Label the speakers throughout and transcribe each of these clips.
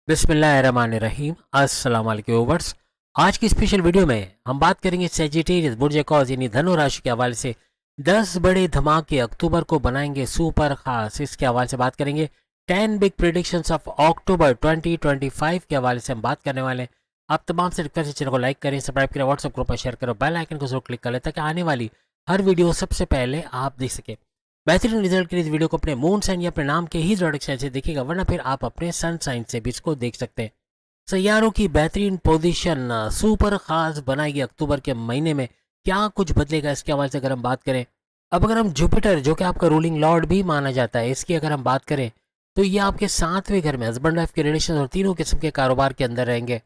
Speaker 1: बिस्मिल्लाहिर्रहमानिर्रहीम। अस्सलाम वालेकुम व्यूअर्स। आज की स्पेशल वीडियो में हम बात करेंगे सेजिटेरियस बुर्ज कॉज यानी धनु राशि के हवाले से 10 बड़े धमाके अक्टूबर को बनाएंगे सुपर खास। इसके हवाले से बात करेंगे 10 बिग प्रिडिक्शंस ऑफ अक्टूबर 2025 के हवाले से हम बात करने वाले हैं। आप तमाम से रिक्वेस्ट है चैनल को लाइक करें, सब्सक्राइब करें, व्हाट्सएप ग्रुप पर शेयर करो, बेल आइकन को जरूर क्लिक कर लें ताकि आने वाली हर वीडियो सबसे पहले आप देख सकें। बेहतरीन रिजल्ट के लिए इस वीडियो को अपने मून साइन या अपने नाम के ही जोड़क साइन से देखिएगा, वरना फिर आप अपने सन साइन से भी इसको देख सकते हैं। सैयारों की बेहतरीन पोजीशन सुपर खास बनाएगी अक्टूबर के महीने में। क्या कुछ बदलेगा इसके हवाले से अगर हम बात करें, अब अगर हम जुपिटर जो कि आपका रूलिंग लॉर्ड भी माना जाता है, इसकी अगर हम बात करें तो ये आपके 7वें घर में हस्बैंड वाइफ के रिलेशन और तीनों किस्म के कारोबार के अंदर रहेंगे।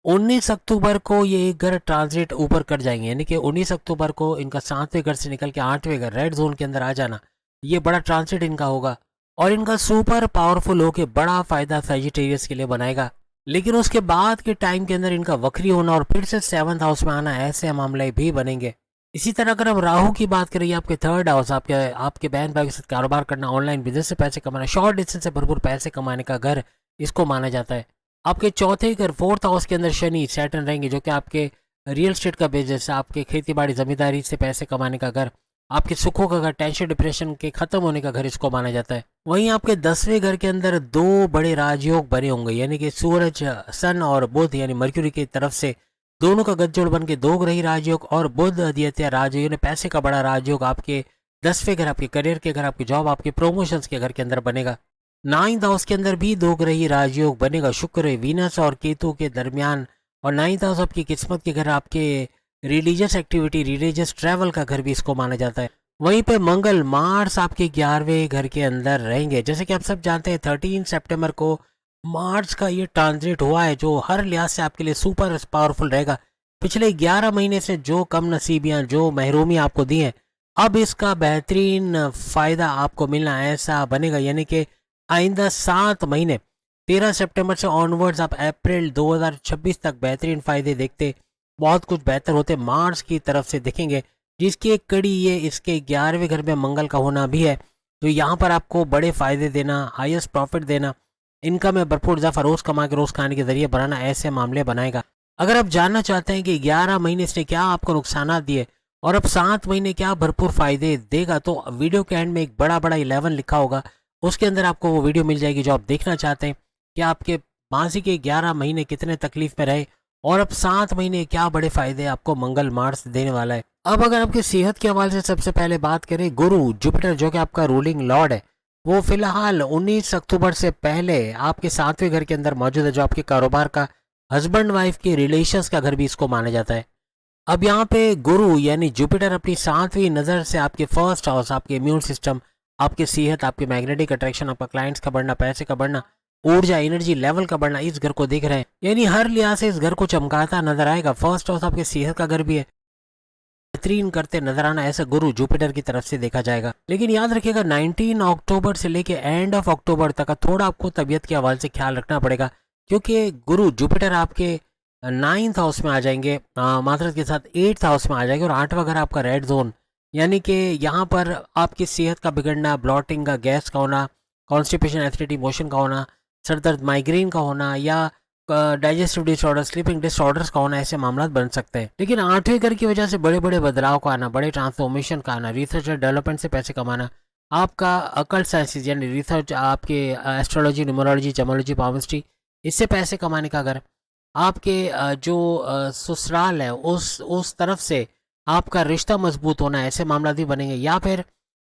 Speaker 1: 19 अक्टूबर को ये एक घर ट्रांजिट ऊपर कर जाएंगे, यानी कि 19 अक्टूबर को इनका 7वें घर से निकल के 8वें घर रेड जोन के अंदर आ जाना, ये बड़ा ट्रांजिट इनका होगा और इनका सुपर पावरफुल होकर बड़ा फायदा सैजिटेरियस के लिए बनाएगा। लेकिन उसके बाद के टाइम के अंदर इनका वक्री होना और फिर से 7th हाउस में आना, ऐसे मामले भी बनेंगे। इसी तरह अगर हम राहु की बात करें, आपके 3rd हाउस, आपके आपके बहन भाई के साथ कारोबार करना, ऑनलाइन बिजनेस से पैसे कमाना, शॉर्ट डिस्टेंस से भरपूर पैसे कमाने का घर इसको माना जाता है। आपके 4थे घर 4th हाउस के अंदर शनि सैटर्न रहेंगे, जो कि आपके रियल एस्टेट का बिजनेस, आपके खेती बाड़ी जमींदारी से पैसे कमाने का घर, आपके सुखों का घर, टेंशन डिप्रेशन के खत्म होने का घर इसको माना जाता है। वहीं आपके 10वें घर के अंदर 2 बड़े राजयोग बने होंगे, यानी कि सूरज सन और बुध यानी मर्क्यूरी की तरफ से दोनों का गठजोड़ बन के 2 ग्रही राजयोग और बुध आदित्य राजयोग यानी पैसे का बड़ा राजयोग आपके 10वें घर, आपके करियर के घर, आपकी जॉब, आपके प्रमोशंस के घर के अंदर बनेगा। 9th हाउस के अंदर भी 2 ग्रही राजयोग बनेगा, शुक्र वीनस और केतु के दरमियान। और 9th हाउस आपकी किस्मत के घर, आपके रिलीजियस एक्टिविटी, रिलीजियस ट्रैवल का घर भी इसको माना जाता है। वहीं पे मंगल मार्स आपके 11वें घर के अंदर रहेंगे। जैसे कि आप सब जानते हैं 13 सितंबर को मार्स का ये ट्रांजिट हुआ है, जो हर लिहाज से आपके लिए सुपर पावरफुल रहेगा। पिछले 11 महीने से जो कम नसीबियां, जो महरूमी आपको दी हैं, अब इसका बेहतरीन फायदा आपको मिलना ऐसा बनेगा, यानी कि आइंदा 7 महीने 13 सितंबर से ऑनवर्ड्स आप अप्रैल 2026 तक बेहतरीन फायदे देखते, बहुत कुछ बेहतर होते मार्स की तरफ से दिखेंगे, जिसकी एक कड़ी ये इसके 11वें घर में मंगल का होना भी है, तो यहाँ पर आपको बड़े फायदे देना, हाईएस्ट प्रॉफिट देना, इनकम में भरपूर इजाफा, रोज कमा के रोज खाने के जरिए बनाना, ऐसे मामले बनाएगा। अगर आप जानना चाहते हैं कि 11 महीने से क्या आपको नुकसान दिए और अब 7 महीने क्या भरपूर फायदे देगा, तो वीडियो के एंड में एक बड़ा बड़ा 11 लिखा होगा, उसके अंदर आपको वो वीडियो मिल जाएगी जो आप देखना चाहते हैं कि आपके माजी के 11 महीने कितने तकलीफ में रहे और अब 7 महीने क्या बड़े फायदे आपको मंगल मार्स देने वाला है। अब अगर आपकी सेहत के हवाले से सबसे पहले बात करें, गुरु जुपिटर जो कि आपका रूलिंग लॉर्ड है, वो फिलहाल 19 अक्टूबर से पहले आपके 7वें घर के अंदर मौजूद है, जो आपके कारोबार का, हस्बैंड वाइफ के रिलेशंस का घर भी इसको माना जाता है। अब यहाँ पे गुरु यानी जुपिटर अपनी 7वीं नज़र से आपके 1st हाउस, आपके इम्यून सिस्टम, आपकी सेहत, आपके मैग्नेटिक अट्रैक्शन, आपका क्लाइंट्स का बढ़ना, पैसे का बढ़ना, ऊर्जा एनर्जी लेवल का बढ़ना, इस घर को देख रहे हैं, यानी हर लिहाज से इस घर को चमकाता नजर आएगा। 1st हाउस आपके सेहत का घर भी है, बेहतरीन करते नजर आना ऐसा गुरु जुपिटर की तरफ से देखा जाएगा। लेकिन याद रखिएगा 19 अक्टूबर से लेके एंड ऑफ अक्टूबर तक का थोड़ा आपको तबीयत के हवाले से ख्याल रखना पड़ेगा, क्योंकि गुरु जुपिटर आपके 9th हाउस में आ जाएंगे, मातरत के साथ 8th हाउस में आ जाएंगे और 8वां घर आपका रेड जोन, यानी कि यहाँ पर आपकी सेहत का बिगड़ना, ब्लॉटिंग का, गैस का होना, कॉन्स्टिपेशन, एसिडिटी, मोशन का होना, सर दर्द, माइग्रेन का होना या डाइजेस्टिव डिसऑर्डर, स्लीपिंग डिसऑर्डर्स का होना, ऐसे मामला बन सकते हैं। लेकिन 8वें घर की वजह से बड़े बड़े बदलाव का आना, बड़े ट्रांसफॉर्मेशन का आना, रिसर्च और डेवलपमेंट से पैसे कमाना, आपका अकल्ट साइंसेज यानी रिसर्च, आपके एस्ट्रोलॉजी, न्यूमरोलॉजी, जमोलॉजी, पामिस्ट्री, इससे पैसे कमाने का घर, आपके जो ससुराल है उस तरफ से आपका रिश्ता मजबूत होना, ऐसे मामला भी बनेंगे। या फिर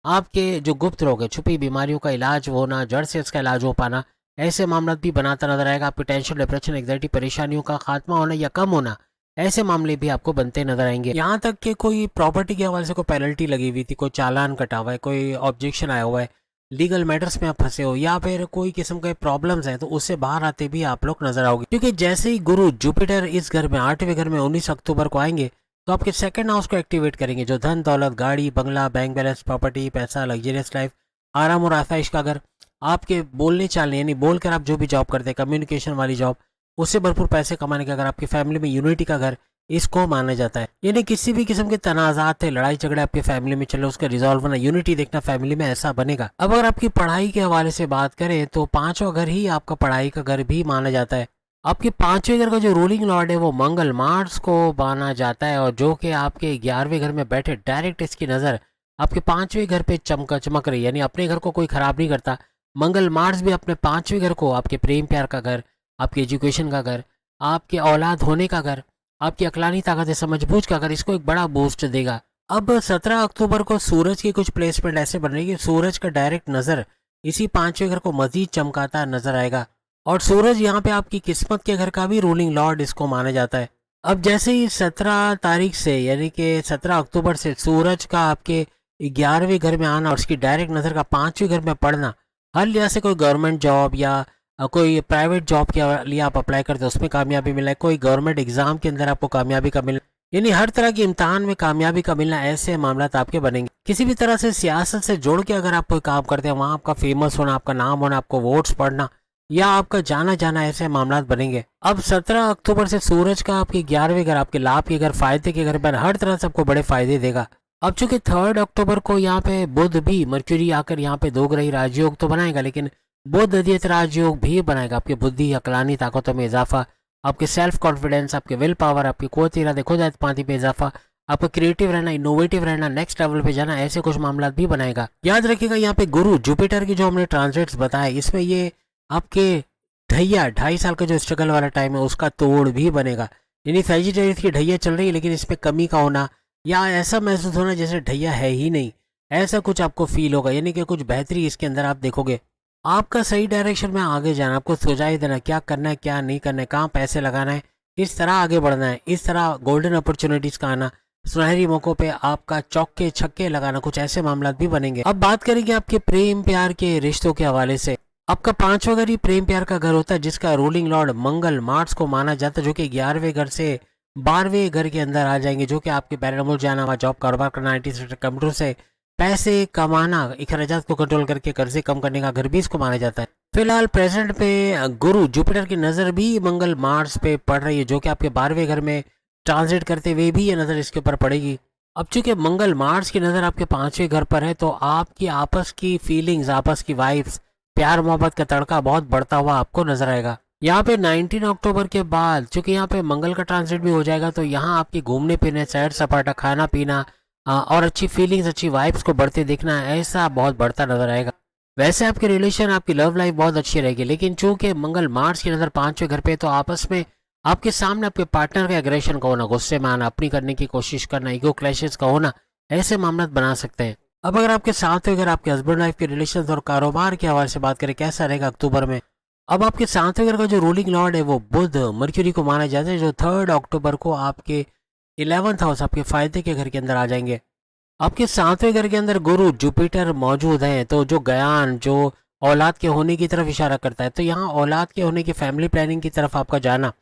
Speaker 1: आपके जो गुप्त रोग है, छुपी बीमारियों का इलाज होना, जड़ से इसका इलाज हो पाना, ऐसे मामला भी बनाता नजर आएगा। आपकी टेंशन, डिप्रेशन, एंग्जाइटी, परेशानियों का खात्मा होना या कम होना, ऐसे मामले भी आपको बनते नजर आएंगे। यहाँ तक कि कोई प्रॉपर्टी के हवाले से कोई पेनल्टी लगी हुई थी, कोई चालान कटा हुआ है, कोई ऑब्जेक्शन आया हुआ है, लीगल मैटर्स में आप फंसे हो या फिर कोई किस्म के प्रॉब्लम्स हैं, तो उससे बाहर आते भी आप लोग नजर आओगे, क्योंकि जैसे ही गुरु जुपिटर इस घर में 8वें घर में 19 अक्टूबर को आएंगे, तो आपके 2nd हाउस को एक्टिवेट करेंगे, जो धन दौलत, गाड़ी बंगला, बैंक बैलेंस, प्रॉपर्टी, पैसा, लग्जरियस लाइफ, आराम और आसाइश का घर, आपके बोलने चालने यानी बोलकर आप जो भी जॉब करते हैं, कम्युनिकेशन वाली जॉब, उससे भरपूर पैसे कमाने का घर, आपकी फैमिली में यूनिटी का घर, इसको माना जाता है। यानी किसी भी किस्म के तनाज़ात थे, लड़ाई झगड़े आपके फैमिली में चले, उसका रिजॉल्व होना, यूनिटी देखना फैमिली में, ऐसा बनेगा। अब अगर आपकी पढ़ाई के हवाले से बात करें तो पांचवा घर ही आपका पढ़ाई का घर भी माना जाता है। आपके पांचवें घर का जो रूलिंग लॉर्ड है वो मंगल, मार्स को माना जाता है, और जो कि आपके 11वें घर में बैठे डायरेक्ट इसकी नज़र आपके पांचवें घर पे चमक रही है। यानी अपने घर को कोई खराब नहीं करता। मंगल मार्स भी अपने पांचवें घर को, आपके प्रेम प्यार का घर, आपके एजुकेशन का घर, आपके औलाद होने का घर, आपकी अकलानी ताकत समझबूझ का घर, इसको एक बड़ा बूस्ट देगा। अब 17 अक्टूबर को सूरज की कुछ प्लेसमेंट ऐसे बन रही है कि सूरज का डायरेक्ट नज़र इसी पांचवें घर को मजीद चमकाता नजर आएगा, और सूरज यहाँ पे आपकी किस्मत के घर का भी रूलिंग लॉर्ड इसको माना जाता है। अब जैसे ही 17 तारीख से, यानी कि 17 अक्टूबर से सूरज का आपके 11वें घर में आना और उसकी डायरेक्ट नज़र का पांचवें घर में पड़ना, हर लिहाज से कोई गवर्नमेंट जॉब या कोई प्राइवेट जॉब के लिए आप अप्लाई करते हो उसमें कामयाबी मिला है, कोई गवर्नमेंट एग्जाम के अंदर आपको कामयाबी का मिलना, यानी हर तरह के इम्तिहान में कामयाबी का मिलना, ऐसे मामला आपके बनेंगे। किसी भी तरह से सियासत से जोड़ के अगर आप कोई काम करते हैं, वहाँ आपका फेमस होना, आपका नाम होना, आपको वोट्स पड़ना या आपका जाना जाना, ऐसे मामला बनेंगे। अब 17 अक्टूबर से सूरज का आपके 11वें घर, आपके लाभ के घर, फायदे के घर पर हर तरह से आपको बड़े फायदे देगा। अब चूंकि 3 अक्टूबर को यहाँ पे बुध भी, मर्क्यूरी आकर यहाँ पे दो ग्रही राजयोग तो बनाएगा, लेकिन बुध अद्वैत राजयोग भी बनाएगा। आपकी बुद्धि, अकलानी ताकतों में इजाफा, आपके सेल्फ कॉन्फिडेंस, आपके विल पावर, आपकी कुव्वत इरादे, खुद एतमादी पे इजाफा, आपको क्रिएटिव रहना, इनोवेटिव रहना, नेक्स्ट लेवल पे जाना, ऐसे कुछ मामला भी बनाएगा। याद रखिएगा यहाँ पे गुरु जुपिटर की जो हमने ट्रांजिट्स बताए, इसमें ये आपके ढैया 2.5 साल का जो स्ट्रगल वाला टाइम है उसका तोड़ भी बनेगा। यानी सैजिटेरियस की ढैया चल रही है, लेकिन इसमें कमी का होना या ऐसा महसूस होना जैसे ढैया है ही नहीं, ऐसा कुछ आपको फील होगा। यानी कि कुछ बेहतरी इसके अंदर आप देखोगे। आपका सही डायरेक्शन में आगे जाना, आपको सुझाव देना, क्या करना है क्या नहीं करना है, कहाँ पैसे लगाना है, इस तरह आगे बढ़ना है, इस तरह गोल्डन अपॉर्चुनिटीज का आना, सुनहरी मौकों पे आपका चौके छक्के लगाना, कुछ ऐसे मामला भी बनेंगे। अब बात करेंगे आपके प्रेम प्यार के रिश्तों के हवाले से। आपका 5वां घर ही प्रेम प्यार का घर होता है, जिसका रूलिंग लॉर्ड मंगल मार्स को माना जाता है, जो कि 11वें घर से 12वें घर के अंदर आ जाएंगे, जो कि आपके पैरानॉर्मल जाना, जॉब कारोबार करना, IT सेक्टर, कंप्यूटर से पैसे कमाना, अखराजात को कंट्रोल करके कर्जे कम करने का घर भी इसको माना जाता है। फिलहाल प्रेजेंट पे गुरु जुपिटर की नज़र भी मंगल मार्स पे पड़ रही है, जो कि आपके 12वें घर में ट्रांजिट करते हुए भी ये नज़र इसके ऊपर पड़ेगी। अब चूंकि मंगल मार्स की नज़र आपके 5वें घर पर है, तो आपकी आपस की फीलिंग्स, आपस की वाइब्स, प्यार मोहब्बत का तड़का बहुत बढ़ता हुआ आपको नजर आएगा। यहाँ पे 19 अक्टूबर के बाद चूंकि यहाँ पे मंगल का ट्रांजिट भी हो जाएगा, तो यहाँ आपकी घूमने फिरने, सैर सपाटा, खाना पीना और अच्छी फीलिंग्स, अच्छी वाइब्स को बढ़ते देखना, ऐसा बहुत बढ़ता नजर आएगा। वैसे आपके रिलेशन, आपकी लव लाइफ बहुत अच्छी रहेगी, लेकिन चूंकि मंगल मार्स की नज़र 5वें घर पे, तो आपस में आपके सामने आपके पार्टनर का एग्रेशन का होना, गुस्से में आना, अपनी करने की कोशिश करना, ईगो क्लैशेस का होना, ऐसे मामला बना सकते हैं। अब अगर आपके साथ अगर आपके हस्बैंड वाइफ के रिलेशन और कारोबार के हवाले से बात करें, कैसा रहेगा अक्टूबर में। अब आपके 7वें घर का जो रूलिंग लॉर्ड है वो बुध मर्क्यूरी को माना जाता है, जो 3 अक्टूबर को आपके 11th हाउस, आपके फायदे के घर के अंदर आ जाएंगे। आपके 7वें घर के अंदर गुरु जुपिटर मौजूद हैं, तो जो ज्ञान, जो औलाद के होने की तरफ इशारा करता है, तो यहाँ औलाद के होने की, फैमिली प्लानिंग की तरफ आपका जाना,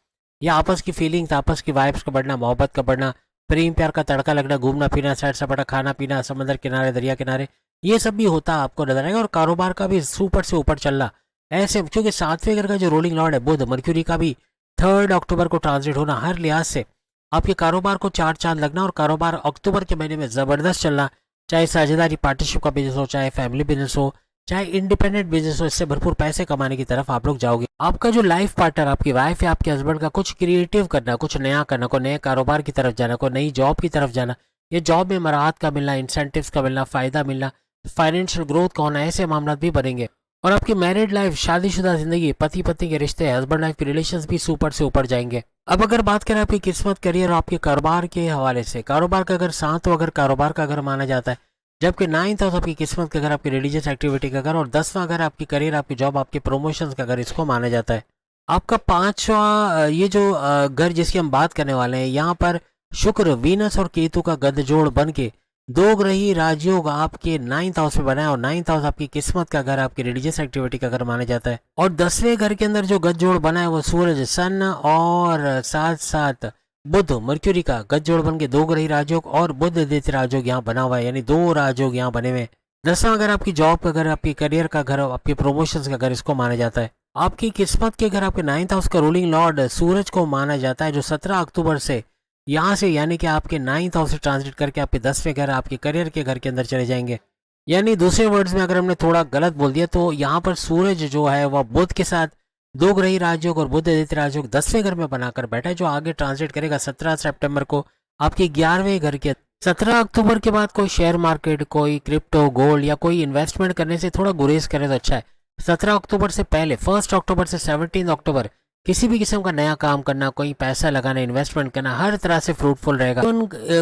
Speaker 1: या आपस की फीलिंग्स, आपस की वाइब्स का बढ़ना, मोहब्बत का बढ़ना, प्रेम प्यार का तड़का लगना, घूमना फिरना, सैर सपाटा, खाना पीना, समंदर किनारे, दरिया किनारे, ये सब भी होता आपको नजर आएगा। और कारोबार का भी सुपर से ऊपर चलना, ऐसे क्योंकि 7वें घर का जो रूलिंग लॉर्ड है बुध मर्क्यूरी का भी 3 अक्टूबर को ट्रांजिट होना, हर लिहाज से आपके कारोबार को 4 चांद लगना, और कारोबार अक्टूबर के महीने में जबरदस्त चलना, चाहे साझेदारी पार्टनरशिप का बिजनेस हो, चाहे फैमिली बिजनेस हो, चाहे इंडिपेंडेंट बिजनेस हो, इससे भरपूर पैसे कमाने की तरफ आप लोग जाओगे। आपका जो लाइफ पार्टनर, आपकी वाइफ या आपके हस्बैंड का कुछ क्रिएटिव करना, कुछ नया करना, कोई नए कारोबार की तरफ जाना, कोई नई जॉब की तरफ जाना, ये जॉब में मराहत का मिलना, इंसेंटिव्स का मिलना, फायदा मिलना, फाइनेंशियल ग्रोथ का होना, ऐसे मामला भी बनेंगे। और आपकी मैरिड लाइफ, शादीशुदा जिंदगी, पति पत्नी के रिश्ते, हस्बैंड वाइफ के रिलेशंस भी सुपर से ऊपर जाएंगे। अब अगर बात करें आपकी किस्मत, करियर और आपके कारोबार के हवाले से, कारोबार का अगर 7वां घर कारोबार का घर माना जाता है, जबकि 9th हाउस आपकी किस्मत का घर, आपकी रिलीजियस एक्टिविटी का घर, और 10वां घर आपकी करियर, आपकी जॉब, आपके प्रमोशन का घर, इसको माना जाता है। आपका 5वां ये जो घर जिसकी हम बात करने वाले हैं, यहाँ पर शुक्र, वीनस और केतु का गठजोड़ बन के 2 ग्रही राजयोग आपके 9th हाउस में बना है, और 9th हाउस आपकी किस्मत का घर, आपकी रिलीजियस एक्टिविटी का घर माना जाता है। और 10वें घर के अंदर जो गठजोड़ बना है वो सूरज, सन और साथ साथ बुध मर्क्यूरी का गठजोड़ बन के 2 ग्रही राजयोग और बुध आदित्य राजयोग यहाँ बना हुआ है, यानी 2 राजयोग यहाँ बने हुए। 10वां घर आपकी जॉब का घर, आपकी करियर का घर, आपके प्रमोशंस का घर, इसको माना जाता है। आपकी किस्मत के घर, आपके 9th हाउस का रूलिंग लॉर्ड सूरज को माना जाता है, जो 17 अक्टूबर से यहाँ से यानी कि आपके 9th हाउस से ट्रांजिट करके आपके 10वें घर, आपके करियर के घर के अंदर चले जाएंगे। यानी दूसरे वर्ड्स में अगर हमने थोड़ा गलत बोल दिया तो यहाँ पर सूरज जो है वह बुध के साथ दो ग्रही राजयोग और बुध आदित्य राजयोग 10वें घर में बनाकर बैठा है, जो आगे ट्रांसलेट करेगा 17 सितंबर को आपके 11वें घर के। 17 अक्टूबर के बाद कोई शेयर मार्केट, कोई क्रिप्टो, गोल्ड या कोई इन्वेस्टमेंट करने से थोड़ा गुरेज करे तो अच्छा है। 17 अक्टूबर से पहले 1 अक्टूबर से 17 अक्टूबर किसी भी किस्म का नया काम करना, कोई पैसा लगाना, इन्वेस्टमेंट करना हर तरह से फ्रूटफुल रहेगा।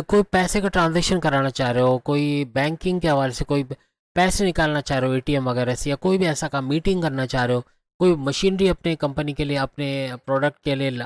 Speaker 1: कोई पैसे का ट्रांजेक्शन कराना चाह रहे हो, कोई बैंकिंग के हवाले से कोई पैसे निकालना चाह रहे हो एटीएम वगैरह से, या कोई भी ऐसा काम, मीटिंग करना चाह रहे हो, कोई मशीनरी अपने कंपनी के लिए, अपने प्रोडक्ट के लिए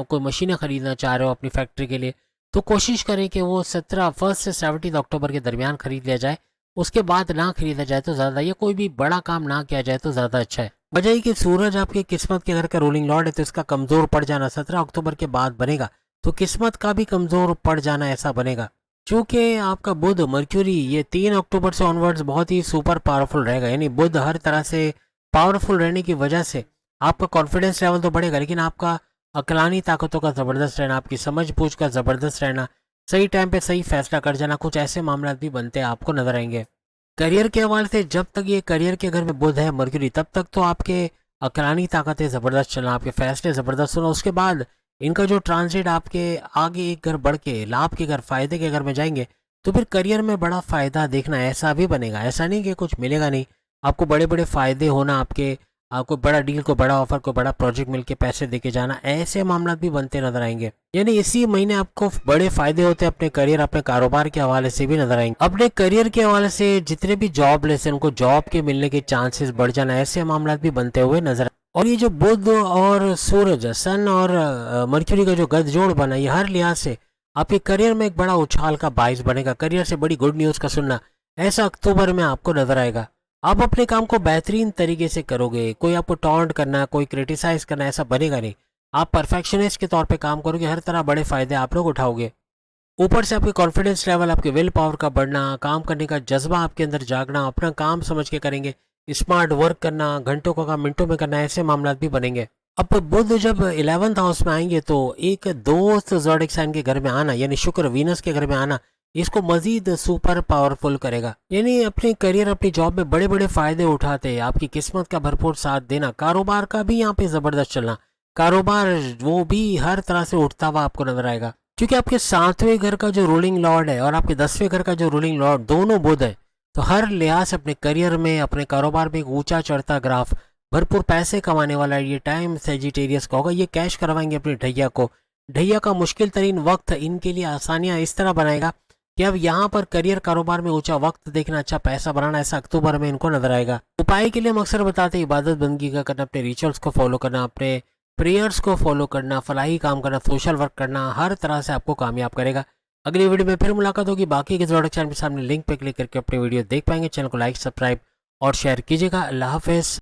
Speaker 1: कोई मशीनें खरीदना चाह रहे हो अपनी फैक्ट्री के लिए, तो कोशिश करें कि वो 1 से 17 अक्टूबर के दरमियान खरीद लिया जाए। उसके बाद ना खरीदा जाए तो ज़्यादा, या कोई भी बड़ा काम ना किया जाए तो ज़्यादा अच्छा है। वजह कि सूरज आपके किस्मत के घर का रूलिंग लॉर्ड है, तो इसका कमज़ोर पड़ जाना 17 अक्टूबर के बाद बनेगा, तो किस्मत का भी कमज़ोर पड़ जाना ऐसा बनेगा। चूँकि आपका बुध मर्क्यूरी ये 3 अक्टूबर से ऑनवर्ड्स बहुत ही सुपर पावरफुल रहेगा, यानी बुध हर तरह से पावरफुल रहने की वजह से आपका कॉन्फिडेंस लेवल तो बढ़ेगा, लेकिन आपका अकलानी ताकतों का ज़बरदस्त रहना, आपकी समझ बूझ का ज़बरदस्त रहना, सही टाइम पे सही फैसला कर जाना, कुछ ऐसे मामला भी बनते हैं आपको नजर आएंगे। करियर के हवाले से जब तक ये करियर के घर में बुध है मर्क्यूरी, तब तक तो आपके अकलानी ताकतें ज़बरदस्त चलना, आपके फैसले ज़बरदस्त होना। उसके बाद इनका जो ट्रांजिट आपके आगे एक घर बढ़ के लाभ के घर, फायदे के घर में जाएंगे, तो फिर करियर में बड़ा फ़ायदा देखना ऐसा भी बनेगा। ऐसा नहीं कि कुछ मिलेगा नहीं, आपको बड़े बड़े फ़ायदे होना, आपको बड़ा डील, को बड़ा ऑफर, को बड़ा प्रोजेक्ट मिलके पैसे देके जाना, ऐसे मामला भी बनते नजर आएंगे। यानी इसी महीने आपको बड़े फायदे होते हैं अपने करियर, अपने कारोबार के हवाले से भी नजर आएंगे। अपने करियर के हवाले से जितने भी जॉब लेस हैं उनको जॉब के मिलने के चांसेस बढ़ जाना, ऐसे मामला भी बनते हुए नजर। और ये जो बुध और सूरज, सन और मर्क्यूरी का जो गठजोड़ बना, ये हर लिहाज से आपके करियर में एक बड़ा उछाल का बाइस बनेगा। करियर से बड़ी गुड न्यूज़ का सुनना ऐसा अक्टूबर में आपको नजर आएगा। आप अपने काम को बेहतरीन तरीके से करोगे, कोई आपको टॉन्ट करना, कोई क्रिटिसाइज करना ऐसा बनेगा नहीं। आप परफेक्शनिस्ट के तौर पे काम करोगे, हर तरह बड़े फायदे आप लोग उठाओगे। ऊपर से आपके कॉन्फिडेंस लेवल, आपके विल पावर का बढ़ना, काम करने का जज्बा आपके अंदर जागना, अपना काम समझ के करेंगे, स्मार्ट वर्क करना, घंटों का काम मिनटों में करना, ऐसे मामला भी बनेंगे। अब बुध जब 11th हाउस में आएंगे तो एक दोस्त ज़ोडिएक साइन के घर में आना, यानी शुक्र वीनस के घर में आना, इसको मजीद सुपर पावरफुल करेगा। यानी अपने करियर, अपनी जॉब में बड़े बड़े फायदे उठाते, आपकी किस्मत का भरपूर साथ देना, कारोबार का भी यहाँ पे जबरदस्त चलना, कारोबार वो भी हर तरह से उठता हुआ आपको नजर आएगा। क्योंकि आपके 7वें घर का जो रूलिंग लॉर्ड है और आपके 10वें घर का जो रूलिंग लॉर्ड दोनों बुध है, तो हर लिहाज से अपने करियर में, अपने कारोबार में एक ऊंचा चढ़ता ग्राफ, भरपूर पैसे कमाने वाला ये टाइम सेजिटेरियस का होगा। ये कैश करवाएंगे अपनी ढैया को। ढैया का मुश्किल तरीन वक्त इनके लिए आसानियां इस तरह बनाएगा कि अब यहाँ पर करियर, कारोबार में ऊंचा वक्त देखना, अच्छा पैसा बनाना, ऐसा अक्टूबर में इनको नजर आएगा। उपाय के लिए हम अक्सर बताते हैं इबादत बंदगी का करना, अपने रिचुअल्स को फॉलो करना, अपने प्रेयर्स को फॉलो करना, फलाही काम करना, सोशल वर्क करना, हर तरह से आपको कामयाब करेगा। अगली वीडियो में फिर मुलाकात होगी। बाकी के ज़ोडिएक चैनल के सामने लिंक पे क्लिक करके अपनी वीडियो देख पाएंगे। चैनल को लाइक, सब्सक्राइब और शेयर कीजिएगा। अल्लाह हाफिज़।